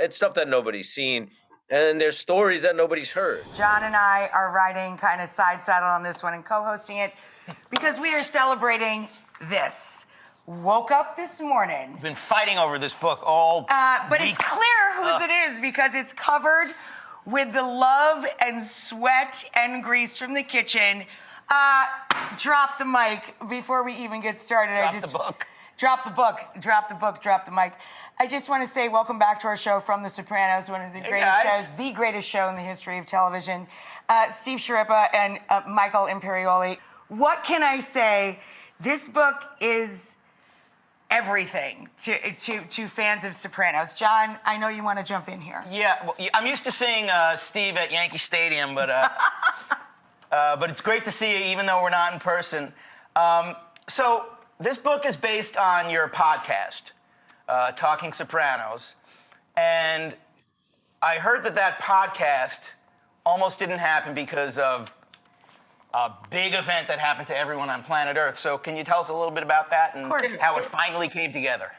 it's stuff that nobody's seen. And there's stories that nobody's heard. John and I are riding kind of side saddle on this one and co-hosting it because we are celebrating this. Woke up this morning. We've been fighting over this book all but week. it's clear whose it is because it's covered with the love and sweat and grease from the kitchen. Drop the mic before we even get started. Drop the book. Drop the book, drop the book, drop the mic. I just want to say welcome back to our show from The Sopranos, one of the greatest shows, the greatest show in the history of television. Steve Schirripa and Michael Imperioli. What can I say? This book is everything to fans of Sopranos. John, I know you want to jump in here. Yeah, well, I'm used to seeing Steve at Yankee Stadium, but it's great to see you even though we're not in person. So this book is based on your podcast, Talking Sopranos, and I heard that podcast almost didn't happen because of a big event that happened to everyone on planet Earth. So can you tell us a little bit about that and how it finally came together?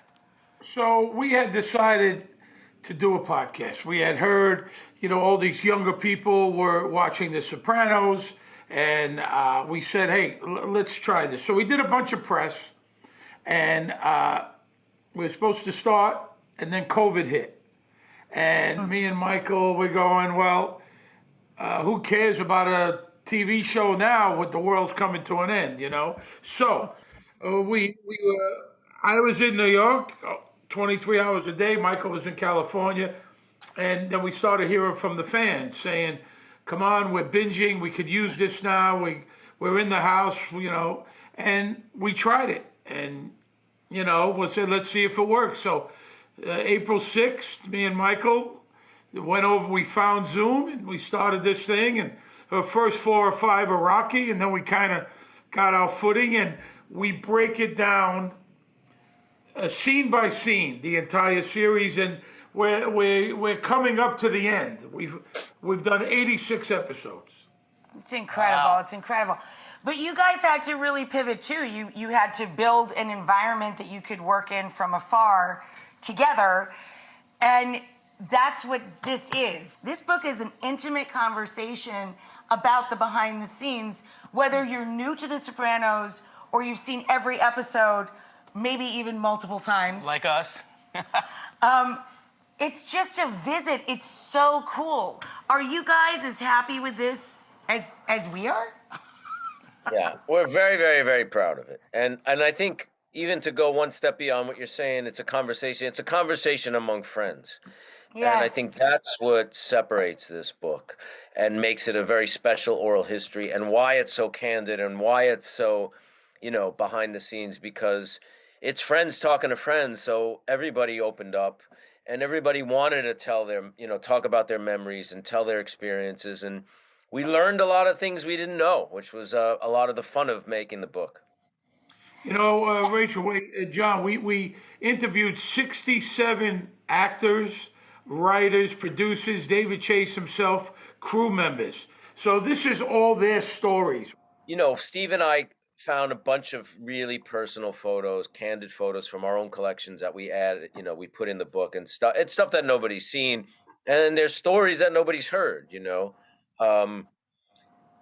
So we had decided to do a podcast. We had heard, all these younger people were watching The Sopranos, and we said, hey, let's try this. So we did a bunch of press, and we were supposed to start, and then COVID hit. And me and Michael were going, well, who cares about a TV show now with the world's coming to an end, So I was in New York 23 hours a day. Michael was in California. And then we started hearing from the fans saying, come on, we're binging. We could use this now. We're in the house, and we tried it. And, we said, let's see if it works. So April 6th, me and Michael went over, we found Zoom, and we started this thing. And the first 4 or 5 are rocky, and then we kind of got our footing, and we break it down scene by scene, the entire series, and we're coming up to the end. We've done 86 episodes. It's incredible. Wow. It's incredible. But you guys had to really pivot too. You had to build an environment that you could work in from afar together, and that's what this is. This book is an intimate conversation about the behind the scenes, whether you're new to The Sopranos or you've seen every episode, maybe even multiple times. Like us. It's just a visit. It's so cool. Are you guys as happy with this as we are? Yeah, we're very, very, very proud of it. And I think even to go one step beyond what you're saying, it's a conversation. It's a conversation among friends. Yes. And I think that's what separates this book and makes it a very special oral history, and why it's so candid and why it's so, behind the scenes, because it's friends talking to friends. So everybody opened up and everybody wanted to tell their, talk about their memories and tell their experiences. And we learned a lot of things we didn't know, which was a lot of the fun of making the book. Rachel, John, we interviewed 67 actors, writers, producers, David Chase himself, crew members. So this is all their stories. Steve and I found a bunch of really personal photos, candid photos from our own collections that we added, we put in the book, and stuff. It's stuff that nobody's seen, and there's stories that nobody's heard,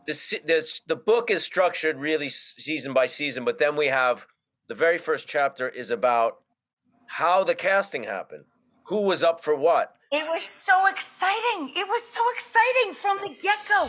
The book is structured really season by season, but then we have the very first chapter is about how the casting happened. Who was up for what? It was so exciting. It was so exciting from the get-go.